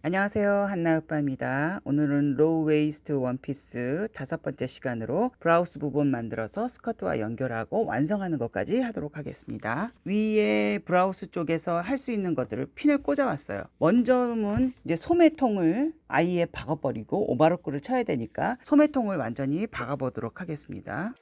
안녕하세요. 한나우빠입니다. 오늘은 로우 웨이스트 원피스 5번째 시간으로 브라우스 부분 만들어서 스커트와 연결하고 완성하는 것까지 하도록 하겠습니다. 위에 브라우스 쪽에서 할 수 있는 것들을 핀을 꽂아 왔어요. 먼저는 이제 소매통을 아예 박아버리고 오버로크를 쳐야 되니까 소매통을 완전히 박아보도록 하겠습니다.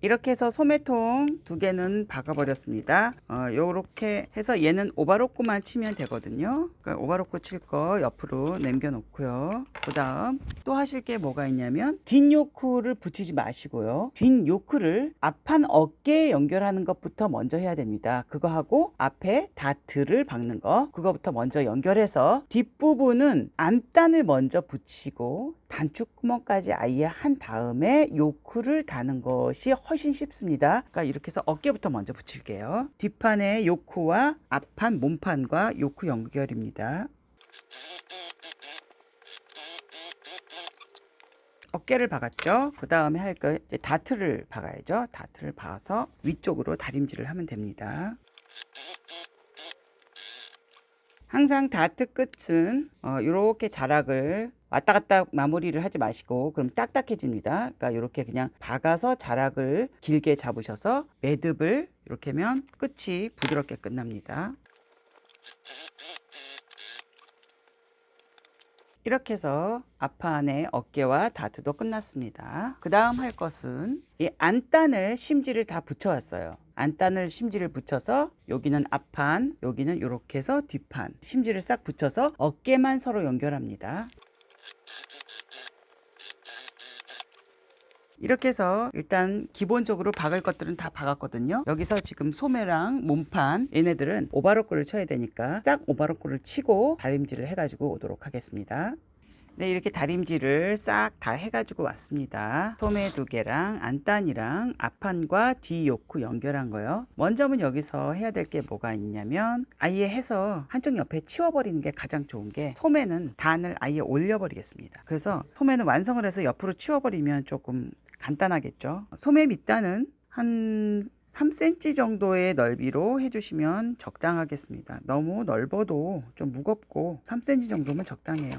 이렇게 해서 소매통 2개는 박아버렸습니다. 요렇게 해서 얘는 오버로크만 치면 되거든요. 그러니까 오버로크 칠 거 옆으로 남겨놓고요. 그 다음 또 하실 게 뭐가 있냐면 뒷 요크를 붙이지 마시고요. 뒷 요크를 앞판 어깨에 연결하는 것부터 먼저 해야 됩니다. 그거 하고 앞에 다트를 박는 거 그거부터 먼저 연결해서 뒷부분은 안단을 먼저 붙이고 단축구멍까지 아예 한 다음에 요크를 다는 것이 훨씬 쉽습니다. 그러니까 이렇게 해서 어깨부터 먼저 붙일게요. 뒷판의 요크와 앞판 몸판과 요크 연결입니다. 어깨를 박았죠. 그 다음에 할 거 이제 다트를 박아야죠. 다트를 박아서 위쪽으로 다림질을 하면 됩니다. 항상 다트 끝은 이렇게 자락을 왔다 갔다 마무리를 하지 마시고 그럼 딱딱해집니다. 그러니까 이렇게 그냥 박아서 자락을 길게 잡으셔서 매듭을 이렇게 하면 끝이 부드럽게 끝납니다. 이렇게 해서 앞판의 어깨와 다트도 끝났습니다. 그 다음 할 것은 이 안단을 심지를 다 붙여왔어요. 안단을 심지를 붙여서 여기는 앞판, 여기는 이렇게 해서 뒷판 심지를 싹 붙여서 어깨만 서로 연결합니다. 이렇게 해서 일단 기본적으로 박을 것들은 다 박았거든요. 여기서 지금 소매랑 몸판 얘네들은 오버로크를 쳐야 되니까 딱 오버로크를 치고 다림질을 해가지고 오도록 하겠습니다. 네, 이렇게 다림질을 싹 다 해가지고 왔습니다. 소매 2개랑 안단이랑 앞판과 뒤 요크 연결한 거요. 먼저는 여기서 해야 될 게 뭐가 있냐면 아예 해서 한쪽 옆에 치워버리는 게 가장 좋은 게 소매는 단을 아예 올려버리겠습니다. 그래서 소매는 완성을 해서 옆으로 치워버리면 조금 간단하겠죠. 소매 밑단은 한 3cm 정도의 넓이로 해주시면 적당하겠습니다. 너무 넓어도 좀 무겁고 3cm 정도면 적당해요.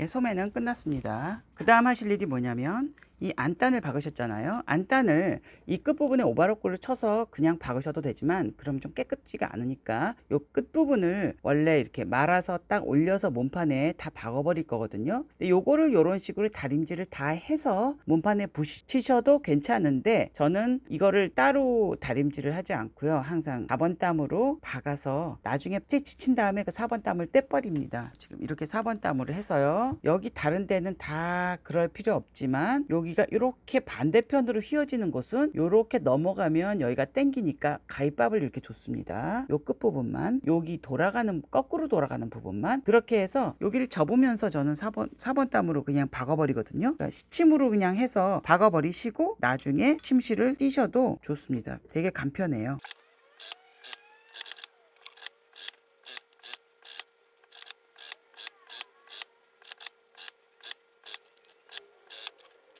소매는 끝났습니다. 그 다음 하실 일이 뭐냐면 이 안단을 박으셨잖아요. 안단을 이 끝부분에 오버로크를 쳐서 그냥 박으셔도 되지만 그럼 좀 깨끗지가 않으니까 요 끝부분을 원래 이렇게 말아서 딱 올려서 몸판에 다 박아버릴 거거든요. 근데 요거를 요런 식으로 다림질을 다 해서 몸판에 붙이셔도 괜찮은데 저는 이거를 따로 다림질을 하지 않고요. 항상 4번 땀으로 박아서 나중에 스티치 친 다음에 그 4번 땀을 떼버립니다. 지금 이렇게 4번 땀으로 해서요. 여기 다른 데는 다 그럴 필요 없지만 여기가 이렇게 반대편으로 휘어지는 곳은 이렇게 넘어가면 여기가 땡기니까 가위밥을 이렇게 줬습니다. 요 끝부분만 여기 돌아가는 거꾸로 돌아가는 부분만 그렇게 해서 여기를 접으면서 저는 4번 땀으로 그냥 박아버리거든요. 그러니까 시침으로 그냥 해서 박아버리시고 나중에 침실을 띄셔도 좋습니다. 되게 간편해요.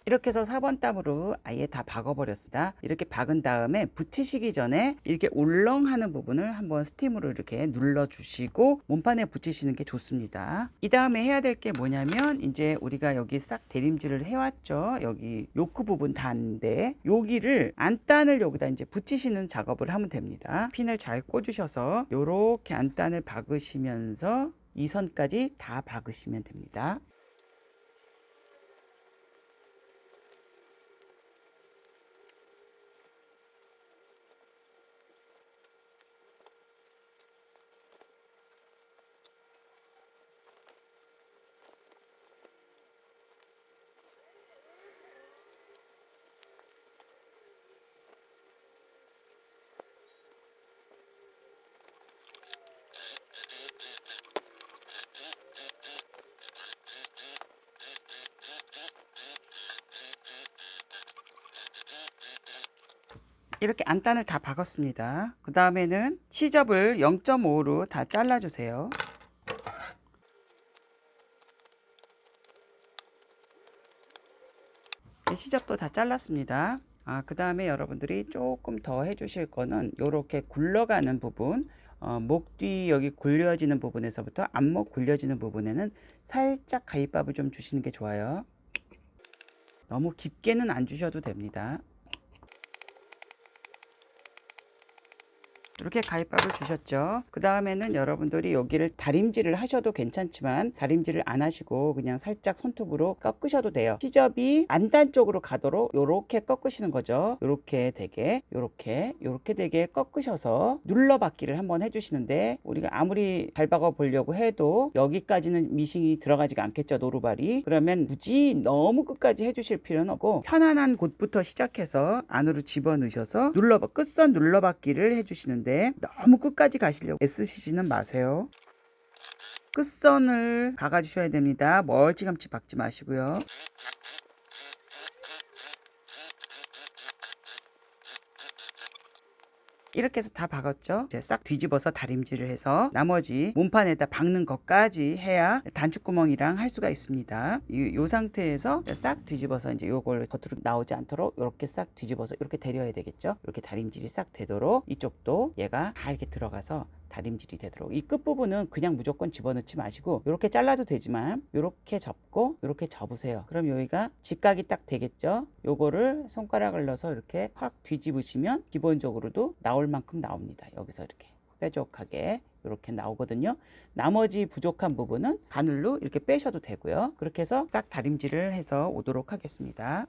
이렇게 해서 4번 땀으로 아예 다 박아버렸습니다. 이렇게 박은 다음에 붙이시기 전에 이렇게 울렁하는 부분을 한번 스팀으로 이렇게 눌러주시고 몸판에 붙이시는 게 좋습니다. 이 다음에 해야 될 게 뭐냐면 이제 우리가 여기 싹 대림질을 해왔죠. 여기 요크 부분 단데 여기를 안단을 여기다 이제 붙이시는 작업을 하면 됩니다. 핀을 잘 꽂으셔서 요렇게 안단을 박으시면서 이 선까지 다 박으시면 됩니다. 이렇게 안단을 다 박았습니다. 그 다음에는 시접을 0.5로 다 잘라주세요. 시접도 다 잘랐습니다. 그 다음에 여러분들이 조금 더 해주실 거는 이렇게 굴러가는 부분, 목 뒤 여기 굴려지는 부분에서부터 안목 굴려지는 부분에는 살짝 가위밥을 좀 주시는 게 좋아요. 너무 깊게는 안 주셔도 됩니다. 이렇게 가위밥을 주셨죠. 그 다음에는 여러분들이 여기를 다림질을 하셔도 괜찮지만 다림질을 안 하시고 그냥 살짝 손톱으로 꺾으셔도 돼요. 시접이 안단 쪽으로 가도록 요렇게 꺾으시는 거죠. 요렇게 되게 요렇게 되게 꺾으셔서 눌러받기를 한번 해주시는데, 우리가 아무리 잘 박아 보려고 해도 여기까지는 미싱이 들어가지가 않겠죠, 노루발이. 그러면 굳이 너무 끝까지 해주실 필요는 없고 편안한 곳부터 시작해서 안으로 집어넣으셔서 끝선 눌러받기를 해주시는데, 너무 끝까지 가시려고 애쓰시지는 마세요. 끝선을 박아주셔야 됩니다. 멀찌감치 박지 마시고요. 이렇게 해서 다 박았죠. 이제 싹 뒤집어서 다림질을 해서 나머지 몸판에다 박는 것까지 해야 단추구멍이랑 할 수가 있습니다. 이 상태에서 싹 뒤집어서 이제 요걸 겉으로 나오지 않도록 이렇게 싹 뒤집어서 이렇게 데려야 되겠죠. 이렇게 다림질이 싹 되도록 이쪽도 얘가 다 이렇게 들어가서 다림질이 되도록, 이 끝부분은 그냥 무조건 집어넣지 마시고 이렇게 잘라도 되지만 이렇게 접고 이렇게 접으세요. 그럼 여기가 직각이 딱 되겠죠. 요거를 손가락을 넣어서 이렇게 확 뒤집으시면 기본적으로도 나올 만큼 나옵니다. 여기서 이렇게 뾰족하게 이렇게 나오거든요. 나머지 부족한 부분은 바늘로 이렇게 빼셔도 되고요. 그렇게 해서 싹 다림질을 해서 오도록 하겠습니다.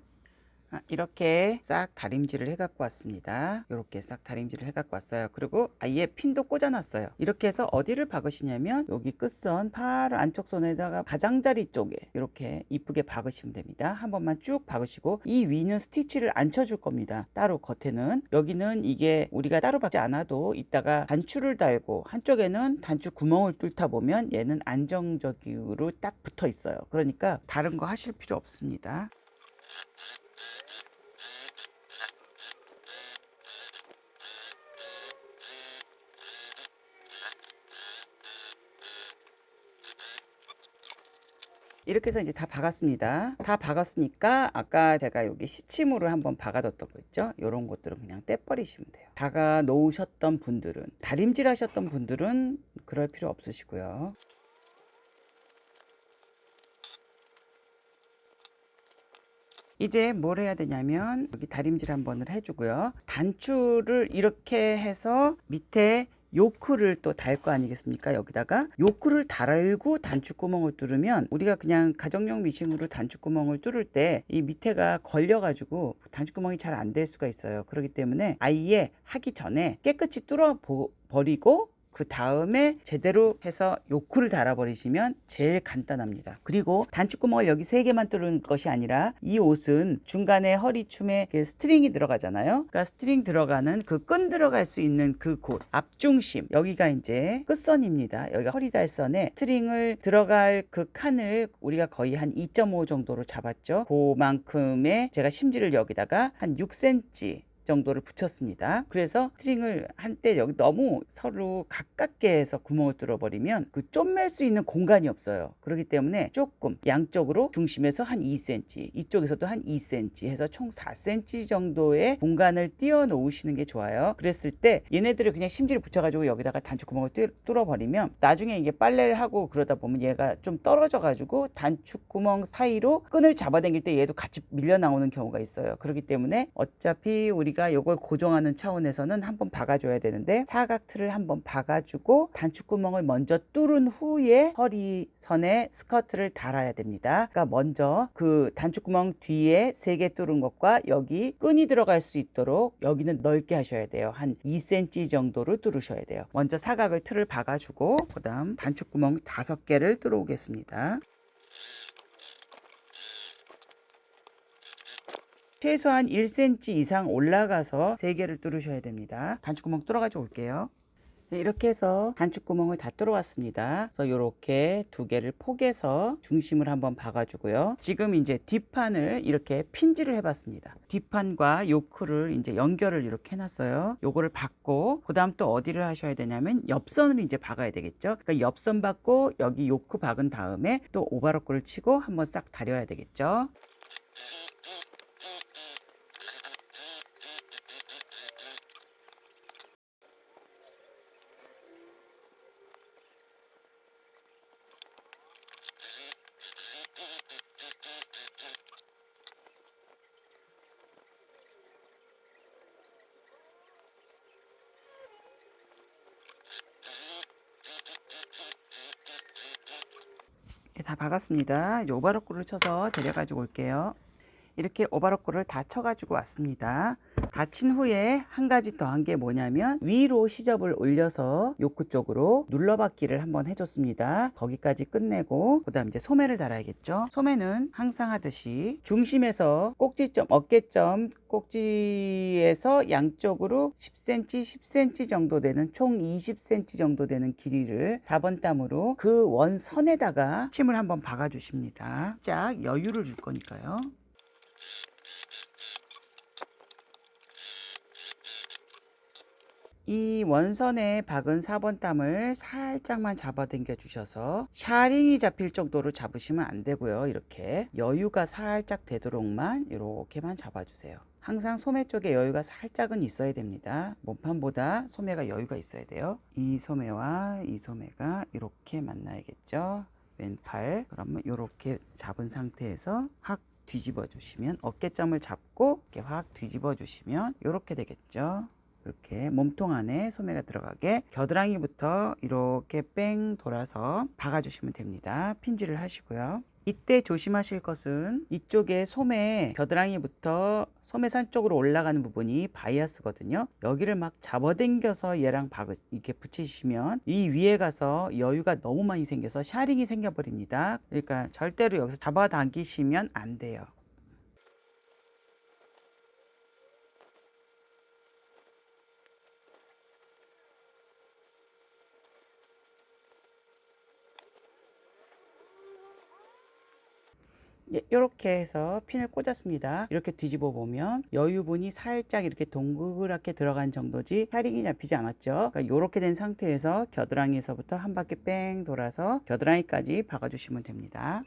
이렇게 싹 다림질을 해 갖고 왔습니다. 이렇게 싹 다림질을 해 갖고 왔어요. 그리고 아예 핀도 꽂아 놨어요. 이렇게 해서 어디를 박으시냐면 여기 끝선 바로 안쪽 손에다가 가장자리 쪽에 이렇게 이쁘게 박으시면 됩니다. 한 번만 쭉 박으시고 이 위는 스티치를 안 쳐줄 겁니다. 따로 겉에는. 여기는 이게 우리가 따로 박지 않아도 이따가 단추를 달고 한쪽에는 단추 구멍을 뚫다 보면 얘는 안정적으로 딱 붙어 있어요. 그러니까 다른 거 하실 필요 없습니다. 이렇게 해서 이제 다 박았습니다. 다 박았으니까 아까 제가 여기 시침으로 한번 박아뒀던 거 있죠? 이런 것들은 그냥 떼버리시면 돼요. 박아 놓으셨던 분들은, 다림질 하셨던 분들은 그럴 필요 없으시고요. 이제 뭘 해야 되냐면 여기 다림질 한 번을 해주고요. 단추를 이렇게 해서 밑에 요크를 또 달 거 아니겠습니까? 여기다가 요크를 달고 단추구멍을 뚫으면, 우리가 그냥 가정용 미싱으로 단추구멍을 뚫을 때 이 밑에가 걸려가지고 단추구멍이 잘 안 될 수가 있어요. 그렇기 때문에 아예 하기 전에 깨끗이 뚫어 버리고 그 다음에 제대로 해서 요크를 달아버리시면 제일 간단합니다. 그리고 단추구멍을 여기 3개만 뚫는 것이 아니라 이 옷은 중간에 허리춤에 스트링이 들어가잖아요. 그러니까 스트링 들어가는 그 끈 들어갈 수 있는 그 곳 앞중심, 여기가 이제 끝선입니다. 여기가 허리달선에 스트링을 들어갈 그 칸을 우리가 거의 한 2.5 정도로 잡았죠. 그만큼의 제가 심지를 여기다가 한 6cm 정도를 붙였습니다. 그래서 스트링을 한때 여기 너무 서로 가깝게 해서 구멍을 뚫어버리면 그 쫌맬 수 있는 공간이 없어요. 그렇기 때문에 조금 양쪽으로 중심에서 한 2cm, 이쪽에서도 한 2cm 해서 총 4cm 정도의 공간을 띄워 놓으시는 게 좋아요. 그랬을 때 얘네들을 그냥 심지를 붙여가지고 여기다가 단추 구멍을 뚫어버리면 나중에 이게 빨래를 하고 그러다 보면 얘가 좀 떨어져가지고 단추 구멍 사이로 끈을 잡아당길 때 얘도 같이 밀려 나오는 경우가 있어요. 그렇기 때문에 어차피 우리가 이걸 고정하는 차원에서는 한번 박아줘야 되는데, 사각틀을 한번 박아주고 단추구멍을 먼저 뚫은 후에 허리선에 스커트를 달아야 됩니다. 그러니까 먼저 그 단추구멍 뒤에 3개 뚫은 것과 여기 끈이 들어갈 수 있도록 여기는 넓게 하셔야 돼요. 한 2cm 정도로 뚫으셔야 돼요. 먼저 사각을 틀을 박아주고 그 다음 단추구멍 5개를 뚫어 오겠습니다. 최소한 1cm 이상 올라가서 3개를 뚫으셔야 됩니다. 단추구멍 뚫어가지고 올게요. 네, 이렇게 해서 단축구멍을 다 뚫어왔습니다. 그래서 이렇게 두 개를 포개서 중심을 한번 박아주고요. 지금 이제 뒷판을 이렇게 핀질을 해봤습니다. 뒷판과 요크를 이제 연결을 이렇게 해놨어요. 요거를 박고 그 다음 또 어디를 하셔야 되냐면 옆선을 이제 박아야 되겠죠. 그러니까 옆선 박고 여기 요크 박은 다음에 또 오바로크를 치고 한번 싹 다려야 되겠죠. 다 박았습니다. 오바로크를 쳐서 데려가지고 올게요. 이렇게 오바로크를 다 쳐가지고 왔습니다. 다 친 후에 한 가지 더 한 게 뭐냐면 위로 시접을 올려서 요크 쪽으로 눌러받기를 한번 해줬습니다. 거기까지 끝내고 그 다음 이제 소매를 달아야겠죠. 소매는 항상 하듯이 중심에서 꼭지점, 어깨점 꼭지에서 양쪽으로 10cm, 10cm 정도 되는 총 20cm 정도 되는 길이를 4번 땀으로 그 원선에다가 침을 한번 박아주십니다. 짝 여유를 줄 거니까요. 이 원선에 박은 4번 땀을 살짝만 잡아당겨 주셔서 샤링이 잡힐 정도로 잡으시면 안 되고요. 이렇게 여유가 살짝 되도록만 이렇게만 잡아주세요. 항상 소매 쪽에 여유가 살짝은 있어야 됩니다. 몸판보다 소매가 여유가 있어야 돼요. 이 소매와 이 소매가 이렇게 만나야겠죠. 왼팔 그러면 이렇게 잡은 상태에서 확 뒤집어 주시면 어깨점을 잡고 이렇게 확 뒤집어 주시면 이렇게 되겠죠. 이렇게 몸통 안에 소매가 들어가게 겨드랑이부터 이렇게 뺑 돌아서 박아주시면 됩니다. 핀질을 하시고요. 이때 조심하실 것은 이쪽에 소매 겨드랑이부터 소매산 쪽으로 올라가는 부분이 바이아스거든요. 여기를 막 잡아당겨서 얘랑 이렇게 붙이시면 이 위에 가서 여유가 너무 많이 생겨서 샤링이 생겨버립니다. 그러니까 절대로 여기서 잡아당기시면 안 돼요. 이렇게 해서 핀을 꽂았습니다. 이렇게 뒤집어 보면 여유분이 살짝 이렇게 동그랗게 들어간 정도지 샤링이 잡히지 않았죠. 그러니까 이렇게 된 상태에서 겨드랑이에서부터 한 바퀴 뺑 돌아서 겨드랑이까지 박아주시면 됩니다.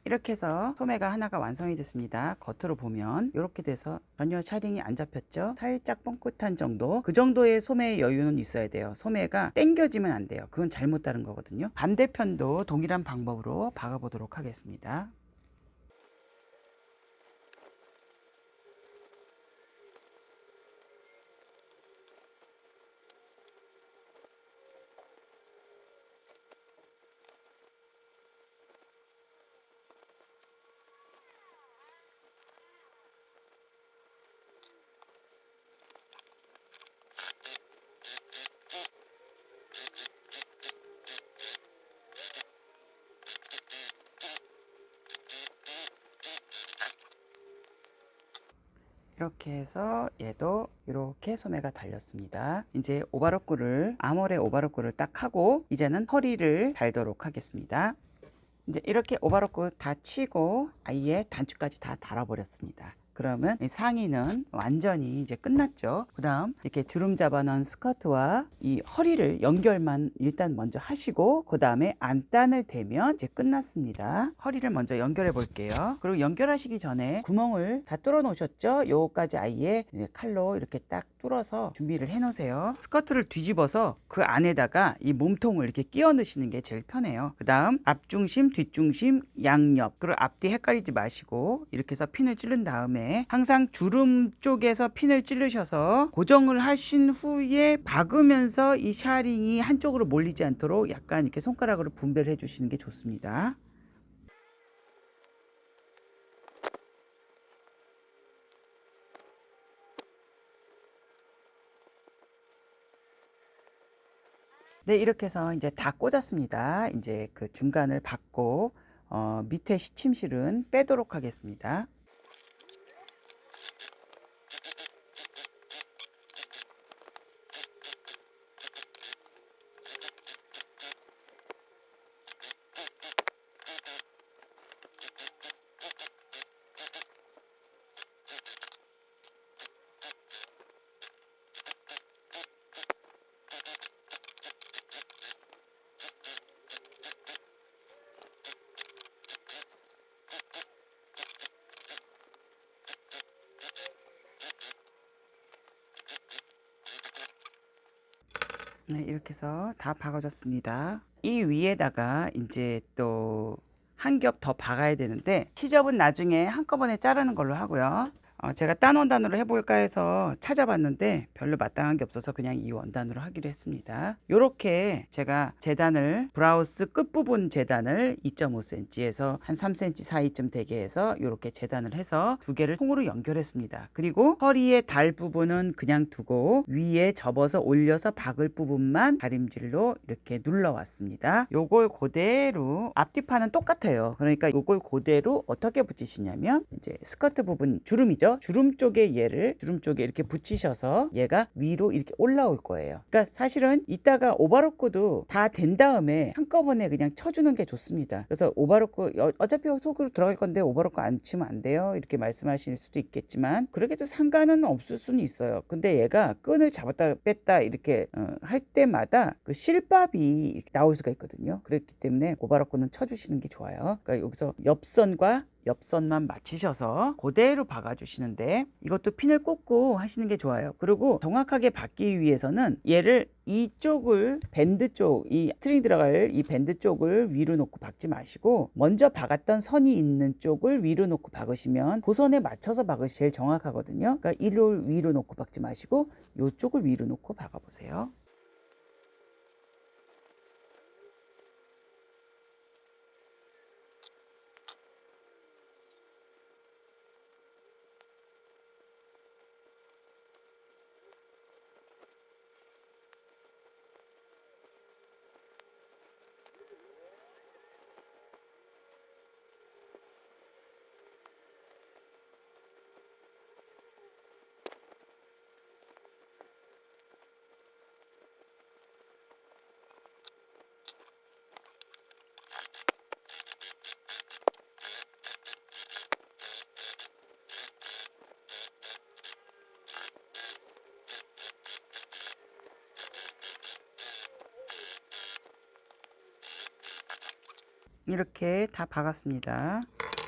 이렇게 해서 소매가 하나가 완성이 됐습니다. 겉으로 보면 이렇게 돼서 전혀 샤링이 안 잡혔죠. 살짝 뻥끗한 정도, 그 정도의 소매의 여유는 있어야 돼요. 소매가 당겨지면 안 돼요. 그건 잘못 다른 거거든요. 반대편도 동일한 방법으로 박아 보도록 하겠습니다. 이렇게 해서 얘도 이렇게 소매가 달렸습니다. 이제 오바로크를 아모레 오바로크를 딱 하고 이제는 허리를 달도록 하겠습니다. 이제 이렇게 오바로크 다 치고 아예 단추까지 다 달아버렸습니다. 그러면 상의는 완전히 이제 끝났죠. 그 다음 이렇게 주름 잡아 넣은 스커트와 이 허리를 연결만 일단 먼저 하시고 그 다음에 안단을 대면 이제 끝났습니다. 허리를 먼저 연결해 볼게요. 그리고 연결하시기 전에 구멍을 다 뚫어 놓으셨죠? 요거까지 아예 칼로 이렇게 딱 뚫어서 준비를 해 놓으세요. 스커트를 뒤집어서 그 안에다가 이 몸통을 이렇게 끼워 넣으시는 게 제일 편해요. 그 다음 앞중심, 뒷중심, 양옆, 그리고 앞뒤 헷갈리지 마시고 이렇게 해서 핀을 찌른 다음에 항상 주름 쪽에서 핀을 찌르셔서 고정을 하신 후에 박으면서 이 샤링이 한쪽으로 몰리지 않도록 약간 이렇게 손가락으로 분배를 해주시는 게 좋습니다. 네, 이렇게 해서 이제 다 꽂았습니다. 이제 그 중간을 받고 밑에 시침실은 빼도록 하겠습니다. 네, 이렇게 해서 다 박아줬습니다. 이 위에다가 이제 또 한 겹 더 박아야 되는데 시접은 나중에 한꺼번에 자르는 걸로 하고요. 제가 딴 원단으로 해볼까 해서 찾아봤는데 별로 마땅한 게 없어서 그냥 이 원단으로 하기로 했습니다. 요렇게 제가 재단을 브라우스 끝부분 재단을 2.5cm에서 한 3cm 사이쯤 되게 해서 요렇게 재단을 해서 두 개를 통으로 연결했습니다. 그리고 허리의 달 부분은 그냥 두고 위에 접어서 올려서 박을 부분만 다림질로 이렇게 눌러왔습니다. 요걸 그대로 앞뒤판은 똑같아요. 그러니까 요걸 그대로 어떻게 붙이시냐면 이제 스커트 부분 주름이죠. 주름 쪽에 주름 쪽에 이렇게 붙이셔서 얘가 위로 이렇게 올라올 거예요. 그러니까 사실은 이따가 오버로크도 다 된 다음에 한꺼번에 그냥 쳐주는 게 좋습니다. 그래서 오버로크 어차피 속으로 들어갈 건데 오버로크 안 치면 안 돼요 이렇게 말씀하실 수도 있겠지만 그렇게도 상관은 없을 수는 있어요. 근데 얘가 끈을 잡았다 뺐다 이렇게 할 때마다 그 실밥이 이렇게 나올 수가 있거든요. 그렇기 때문에 오버로크는 쳐주시는 게 좋아요. 그러니까 여기서 옆선만 맞추셔서 그대로 박아주시는데 이것도 핀을 꽂고 하시는 게 좋아요. 그리고 정확하게 박기 위해서는 얘를 이쪽을 밴드 쪽, 이 스트링 들어갈 이 밴드 쪽을 위로 놓고 박지 마시고 먼저 박았던 선이 있는 쪽을 위로 놓고 박으시면 그 선에 맞춰서 박으시 제일 정확하거든요. 그러니까 이를 위로 놓고 박지 마시고 이쪽을 위로 놓고 박아보세요. 이렇게 다 박았습니다.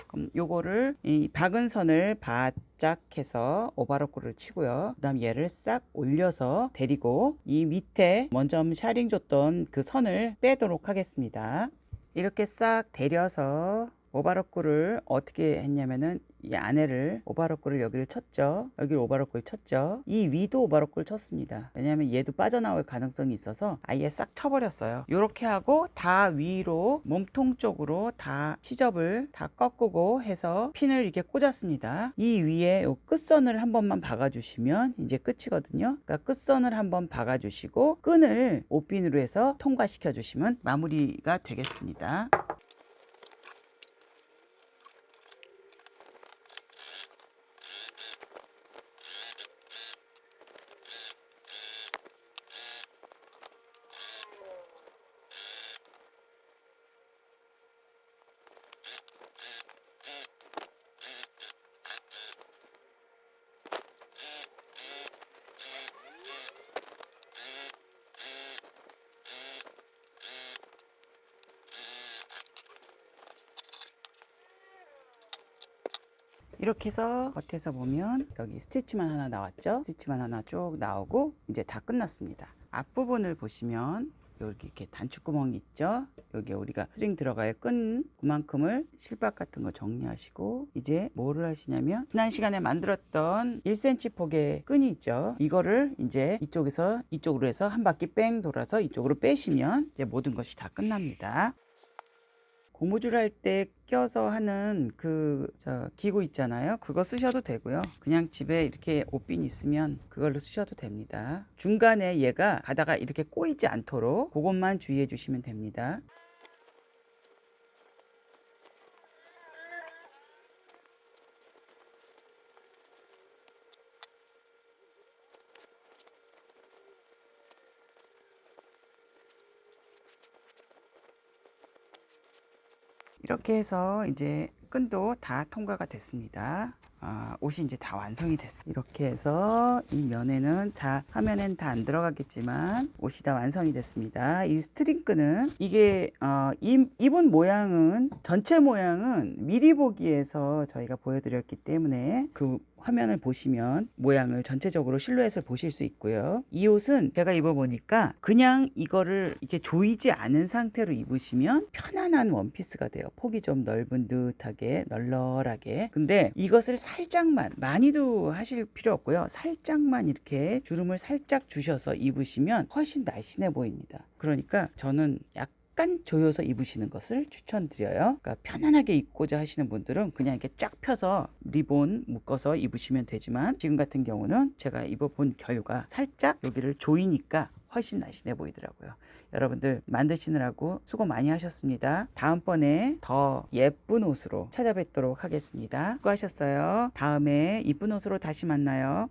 그럼 요거를 이 박은 선을 바짝 해서 오버로크를 치고요. 그 다음 얘를 싹 올려서 데리고 이 밑에 먼저 샤링 줬던 그 선을 빼도록 하겠습니다. 이렇게 싹 데려서 오버로크를 어떻게 했냐면은 이 안에를 오버로크를 여기를 쳤죠. 여기를 오버로크를 쳤죠. 이 위도 오버로크를 쳤습니다. 왜냐하면 얘도 빠져나올 가능성이 있어서 아예 싹 쳐버렸어요. 이렇게 하고 다 위로 몸통 쪽으로 다 시접을 다 꺾고 해서 핀을 이렇게 꽂았습니다. 이 위에 요 끝선을 한 번만 박아주시면 이제 끝이거든요. 그러니까 끝선을 한번 박아주시고 끈을 옷핀으로 해서 통과시켜 주시면 마무리가 되겠습니다. 이렇게 해서 겉에서 보면 여기 스티치만 하나 나왔죠. 스티치만 하나 쭉 나오고 이제 다 끝났습니다. 앞부분을 보시면 여기 이렇게 단추구멍이 있죠. 여기 우리가 스트링 들어가야 끈 그만큼을 실밥 같은 거 정리하시고 이제 뭐를 하시냐면 지난 시간에 만들었던 1cm 폭의 끈이 있죠. 이거를 이제 이쪽에서 이쪽으로 해서 한 바퀴 뺑 돌아서 이쪽으로 빼시면 이제 모든 것이 다 끝납니다. 고무줄 할 때 껴서 하는 기구 있잖아요. 그거 쓰셔도 되고요. 그냥 집에 이렇게 옷핀 있으면 그걸로 쓰셔도 됩니다. 중간에 얘가 가다가 이렇게 꼬이지 않도록 그것만 주의해 주시면 됩니다. 이렇게 해서 이제 끈도 다 통과가 됐습니다. 옷이 이제 다 완성이 됐어요. 이렇게 해서 이 면에는 화면엔 다 안 들어가겠지만 옷이 다 완성이 됐습니다. 이 스트링 끈은 이게 입은 모양은 전체 모양은 미리 보기에서 저희가 보여드렸기 때문에 그 화면을 보시면 모양을 전체적으로 실루엣을 보실 수 있고요. 이 옷은 제가 입어보니까 그냥 이거를 이렇게 조이지 않은 상태로 입으시면 편안한 원피스가 돼요. 폭이 좀 넓은 듯하게 널널하게. 근데 이것을 살짝만, 많이도 하실 필요 없고요. 살짝만 이렇게 주름을 살짝 주셔서 입으시면 훨씬 날씬해 보입니다. 그러니까 저는 약간 조여서 입으시는 것을 추천드려요. 그러니까 편안하게 입고자 하시는 분들은 그냥 이렇게 쫙 펴서 리본 묶어서 입으시면 되지만 지금 같은 경우는 제가 입어본 결과 살짝 여기를 조이니까 훨씬 날씬해 보이더라고요. 여러분들 만드시느라고 수고 많이 하셨습니다. 다음번에 더 예쁜 옷으로 찾아뵙도록 하겠습니다. 수고하셨어요. 다음에 이쁜 옷으로 다시 만나요.